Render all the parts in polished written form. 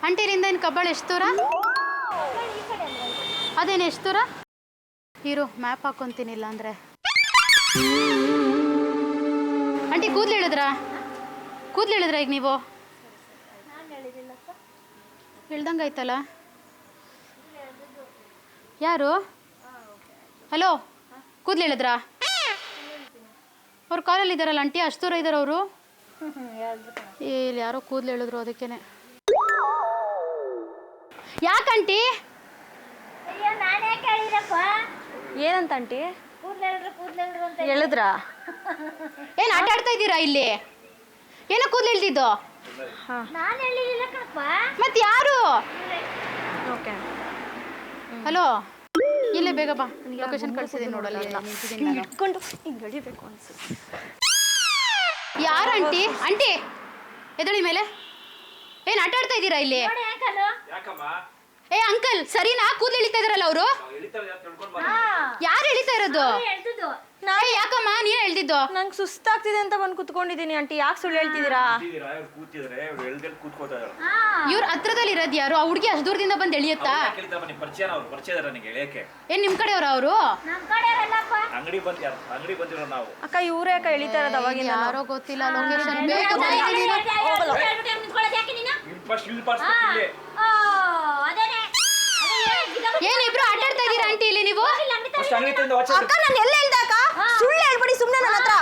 Aunty ಇಲ್ಲಿಂದ ಏನು ಕಬ್ಬಾಳು ಎಷ್ಟು ದೂರ? ಅದೇನು ಎಷ್ಟು ದೂರ? ಇರು ಮ್ಯಾಪ್ ಹಾಕೊಂತೀನಿ ಇಲ್ಲ ಅಂದರೆ. ಆಂಟಿ ಕೂದಲು ಹೇಳಿದ್ರಾ ಈಗ ನೀವು? ಹೇಳ್ದಂಗೆ ಆಯ್ತಲ್ಲ. ಯಾರು? ಹಲೋ, ಕೂದಲು ಹೇಳಿದ್ರಾ? ಅವ್ರು ಕಾಲಲ್ಲಿ ಇದ್ದಾರಲ್ಲ ಆಂಟಿ, ಅಷ್ಟು ದೂರ ಇದ್ದಾರೆ ಅವರು. ಇಲ್ಲಿ ಯಾರೋ ಕೂದಲು ಹೇಳಿದ್ರು ಅದಕ್ಕೇನೆ. ಯಾಕಂಟಿ? ಏನಂತ ಆಂಟಿ ಹೇಳಿದ್ರಾ? ಏನು ಆಟ ಆಡ್ತಾ ಇದ್ದೀರಾ ಇಲ್ಲಿ? ಏನೋ ಕೂದಲು ಹೇಳ್ತಿದ್ದು? ಮತ್ತೆ ಯಾರು? ಹಲೋ, ಇಲ್ಲೇ ಬೇಗ ಬಾ, ಲೊಕೇಶನ್ ಕಳಿಸಿದ್ದೀನಿ ನೋಡಲ್ಲ. ಇಟ್ಕೊಂಡು ಹಿಂಗೆ ಎಳಿಬೇಕು ಅನ್ಸುತ್ತೆ. ಯಾರು ಆಂಟಿ? ಆಂಟಿ ಎದಳಿ ಮೇಲೆ. ಏನು ಆಟ ಆಡ್ತಾ ಇದ್ದೀರಾ ಇಲ್ಲಿ? ಏ ಅಂಕಲ್, ಸರಿನಾ? ಕೂದಲು ಎಳಿತಾ ಇದಾರಲ್ಲ ಅವರು. ಯಾರು ಎಳಿತಾ ಇರೋದು? ಯಾಕಮ್ಮ ನೀನು ಹೇಳ್ತಿದ್ದು? ನಂಗೆ ಸುಸ್ತಾಗ್ತಿದೆ ಅಂತ ಬಂದು ಕುತ್ಕೊಂಡಿದ್ದೀನಿ ಆಂಟಿ. ಯಾಕೆ ಸುಳ್ಳು ಹೇಳ್ತಿದ್ದೀರಾ? ಇವ್ರ ಹತ್ರದಲ್ಲಿ ಇರೋದು ಯಾರು? ಆ ಹುಡುಗಿ ಅಷ್ಟು ದೂರದಿಂದ ಬಂದು ಎಳಿಯತ್ತಾ? ಏನ್ ನಿಮ್ ಕಡೆಯವ್ರ ಅವರು? ಅಕ್ಕ ಇವರೇ ಅಕ್ಕ ಎಳಿತಾ ಇರೋದು ಅವಾಗಿಂದ. ಯಾರೋ ಗೊತ್ತಿಲ್ಲ. ಲೊಕೇಶನ್ ಏನ್ ಇಬ್ರು ಆಟ ಆಡ್ತಾ ಇದೀರಾ ಆಂಟಿ ಇಲ್ಲಿ ನೀವು? ಅಕ್ಕ ನಾನು ಎಲ್ಲ ಹೇಳ್ದೆ ಅಕ್ಕ? ಸುಳ್ಳು ಹೇಳ್ಬಿಡಿ ಸುಮ್ಮನೆ ನನ್ನ ಹತ್ರ.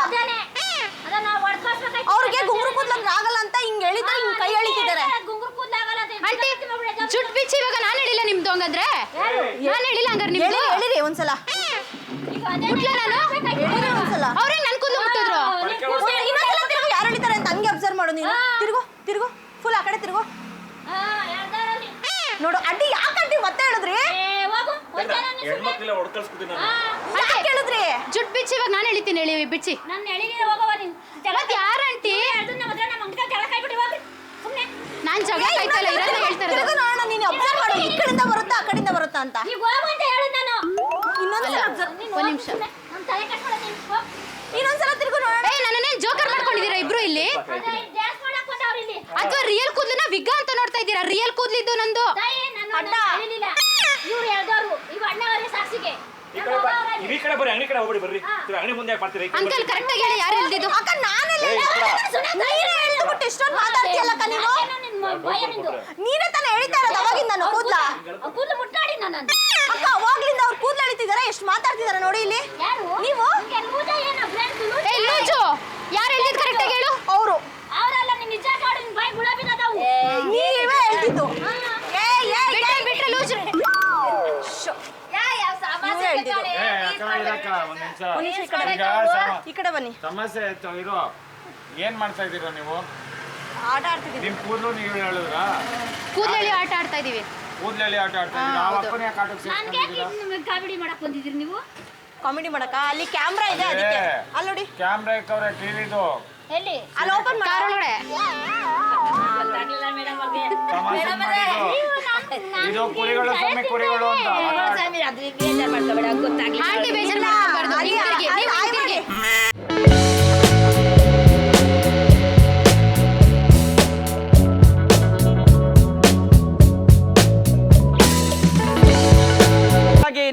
ಅವ್ರಿಗೆ ಗುಂಗುರು ಕೂದ್ಲಂಗ್ ಆಗಲ್ಲ ಅಂತ ಹಿಂಗ್ ಹೇಳಿದ್ರೆ ಹಿಂಗ್ ಕೈ ಎಳಿತಿದ್ದಾರೆ. ಆಂಟಿ ಜುಟ್ ಬಿಚ್ಚಿ ಇವಾಗ ನಾನು ಹೇಳಿಲ್ಲ ನಿಮ್ದು ಹಂಗಂದ್ರೆ? ನಾನು ಹೇಳಿಲ್ಲ ಹಂಗಾರೆ ನಿಮ್ದು? ಹೇಳಿರಿ ಒಂದ್ಸಲ. ಒಂದ್ಸಲ ಅವ್ರೇ ನನ್ ಕೂದಲು ಮುಟ್ಟಿದ್ರು. ಇನ್ನೊಂದ್ಸಲ ತಿರುಗು, ಯಾರು ಎಳಿತಾರೆ ಅಂತ ಹಂಗೆ ಅಬ್ಸರ್ವ್ ಮಾಡು ನೀನು. ತಿರುಗು ಫುಲ್ ಆ ಕಡೆ ತಿರುಗು ನೋಡು. ಅಡ್ಡಿ ಯಾಕಂಟಿ ಮತ್ತೆ ಹೇಳಿದ್ರಿ? ಹೇಳಿದ್ರಿ ಜುಟ್ ಬಿಚ್ಚಿ ಇವಾಗ ನಾನು ಎಳಿತೀನಿ. ಹೇಳಿ ಬಿಚ್ಚಿ. ಮತ್ತೆ ಯಾರಂಟಿ? ನಾನ್ ಜಗಳ ಆಯ್ತಲ್ಲ ಇರೋದ ಹೇಳ್ತಾ ಇರೋದು. ನೋಡೋಣ, ನೀನು ಅಬ್ಸರ್ವ್ ಮಾಡು. ಈ ಕಡೆಯಿಂದ ಬರುತ್ತಾ ಆ ಕಡೆಯಿಂದ ಬರುತ್ತಾ ಅಂತ. ಇನ್ನೊಂದ್ಸಲ ತಿರುಗು ನೋಡೋಣ. ನನ್ನೇನ್ ಜೋಕರ್ ಮಾಡ್ಕೊಂಡಿದ್ದೀರಾ ಇಬ್ರು ಇಲ್ಲಿ? ಅಥವಾ ರಿಯಲ್ ಕೂದ್ಲನ್ನ ವಿಗ್ಗ ಅಂತ ನೋಡ್ತಾ ಇದ್ದೀರಾ? ರಿಯಲ್ ಕೂದ್ಲಿದ್ದು ನಂದು. ಅಂಕಲ್ ಕರೆಕ್ಟ್ ಆಗಿ ಹೇಳಿ, ಯಾರು ಹೇಳ್ತಿದ್ದು? ನೀನೇ ತಾನೇ ಎಳಿತಾ ಇರೋದು ಅವಾಗಿಂದ. ಕೂದ್ಲ ಅಕ್ಕ ಅವಾಗ್ಲಿಂದ ಅವ್ರು ಕೂದ್ಲು ಎಳಿತಿದಾರೆ. ಎಷ್ಟು ಮಾತಾಡ್ತಿದಾರೆ ನೋಡಿ ಇಲ್ಲಿ. ನೀವು ಯಾರು ಹೇಳ್ತಿದ್ದು? ಕರೆಕ್ಟ್ ಆಗಿ ಹೇಳು. ಅವರು ನೀವೇ ಹೇಳ್ತಿದ್ದು. ಬಿಟ್ರೆ ಲೂಜು. ಈ ಕಡೆ ಬನ್ನಿ. ಸಮಸ್ಯೆ ಆಯ್ತು. ಇರೋ ಏನ್ ಮಾಡ್ತಾ ಇದೀರ ನೀವು? ಆಟ ಆಡ್ತಿದ್ದೀವಿ. ನಿಮ್ ಕೂದಲು ನೀವು ಹೇಳಿದ್ರ? ಕೂದಲಲ್ಲಿ ಆಟ ಆಡ್ತಾ ಇದೀವಿ. ಕೂದಲಲ್ಲಿ ಆಟ ಆಡ್ತಾ ಇದೀವಿ. ಆ ಅಪ್ಪನ ಯಾಕೆ ಆಟಕ್ಕೆ ಕಾಮಿಡಿ ಮಾಡಕ್ ಬಂದಿದ್ದೀರಿ ನೀವು? ಕಾಮಿಡಿ ಮಾಡಕ ಅಲ್ಲಿ ಕ್ಯಾಮ್ರಾ ಇದೆ ಅದಕ್ಕೆ. ಅಲ್ಲಿ ನೋಡಿ ಕ್ಯಾಮ್ರಾ ಇಕ್ಕವ್ರೆ ಟಿವಿದು. ಎಲ್ಲಿ? ಅಲ್ಲಿ ಓಪನ್ ಕಾರೊಳಗಡೆ. ಗೊತ್ತಾಗ್ಲಿಲ್ಲ ಮೇಡಮ್ ಅವ್ರಿಗೆ. ತಮಾಷೆ ಮಾಡಿದ್ದು. ಇದು ಕುರಿಗಳು ಸೊಮ್ಮೆ ಕುರಿಗಳು ಅಂತ. ಸ್ವಾಮಿ ಅದ್ರ ಬೇಜಾರ್ ಮಾಡ್ಕೋಬೇಡ, ಗೊತ್ತಾಗ್ಲಿಲ್ಲ. ಆಂಟಿ ಬೇಜಾರ್ ಮಾಡ್ಬಾರ್ದು. ಹಿಂತಿರುಗಿ.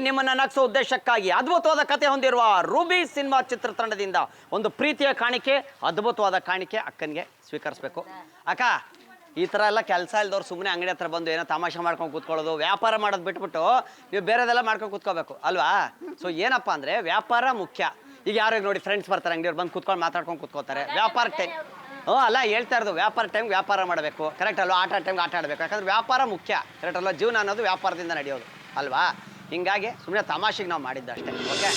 ನಿಮ್ಮನ್ನ ನಗಿಸೋ ಉದ್ದೇಶಕ್ಕಾಗಿ ಅದ್ಭುತವಾದ ಕತೆ ಹೊಂದಿರುವ ರೂಬಿ ಸಿನಿಮಾ ಚಿತ್ರತಂಡದಿಂದ ಒಂದು ಪ್ರೀತಿಯ ಕಾಣಿಕೆ, ಅದ್ಭುತವಾದ ಕಾಣಿಕೆ ಅಕ್ಕನಿಗೆ ಸ್ವೀಕರಿಸಬೇಕು. ಅಕ್ಕ, ಈ ಥರ ಎಲ್ಲ ಕೆಲಸ ಇಲ್ದವ್ರು ಸುಮ್ಮನೆ ಅಂಗಡಿ ಹತ್ರ ಬಂದು ಏನೋ ತಮಾಷೆ ಮಾಡ್ಕೊಂಡು ಕೂತ್ಕೊಳ್ಳೋದು, ವ್ಯಾಪಾರ ಮಾಡೋದು ಬಿಟ್ಬಿಟ್ಟು ನೀವು ಬೇರೆದೆಲ್ಲ ಮಾಡ್ಕೊಂಡು ಕೂತ್ಕೋಬೇಕು ಅಲ್ವಾ? ಸೊ ಏನಪ್ಪ ಅಂದರೆ ವ್ಯಾಪಾರ ಮುಖ್ಯ. ಈಗ ಯಾರಿಗೆ ನೋಡಿ ಫ್ರೆಂಡ್ಸ್ ಬರ್ತಾರೆ, ಅಂಗಡಿಯವ್ರು ಬಂದು ಕೂತ್ಕೊಂಡು ಮಾತಾಡ್ಕೊಂಡು ಕೂತ್ಕೋತಾರೆ. ವ್ಯಾಪಾರ ಟೈಮ್ ಅಲ್ಲ ಹೇಳ್ತಾ ಇರೋದು, ವ್ಯಾಪಾರ ಟೈಮ್ಗೆ ವ್ಯಾಪಾರ ಮಾಡಬೇಕು, ಕರೆಕ್ಟ್ ಅಲ್ವಾ? ಆಟ ಟೈಮ್ಗೆ ಆಟ ಆಡಬೇಕು. ಯಾಕಂದ್ರೆ ವ್ಯಾಪಾರ ಮುಖ್ಯ, ಕರೆಕ್ಟ್ ಅಲ್ವಾ? ಜೀವನ ಅನ್ನೋದು ವ್ಯಾಪಾರದಿಂದ ನಡೆಯೋದು ಅಲ್ವಾ? ಹಿಂಗಾಗಿ ಸುಮ್ಮನೆ ತಮಾಷೆಗೆ ನಾವು ಮಾಡಿದ್ದಷ್ಟೇ. ಓಕೆ.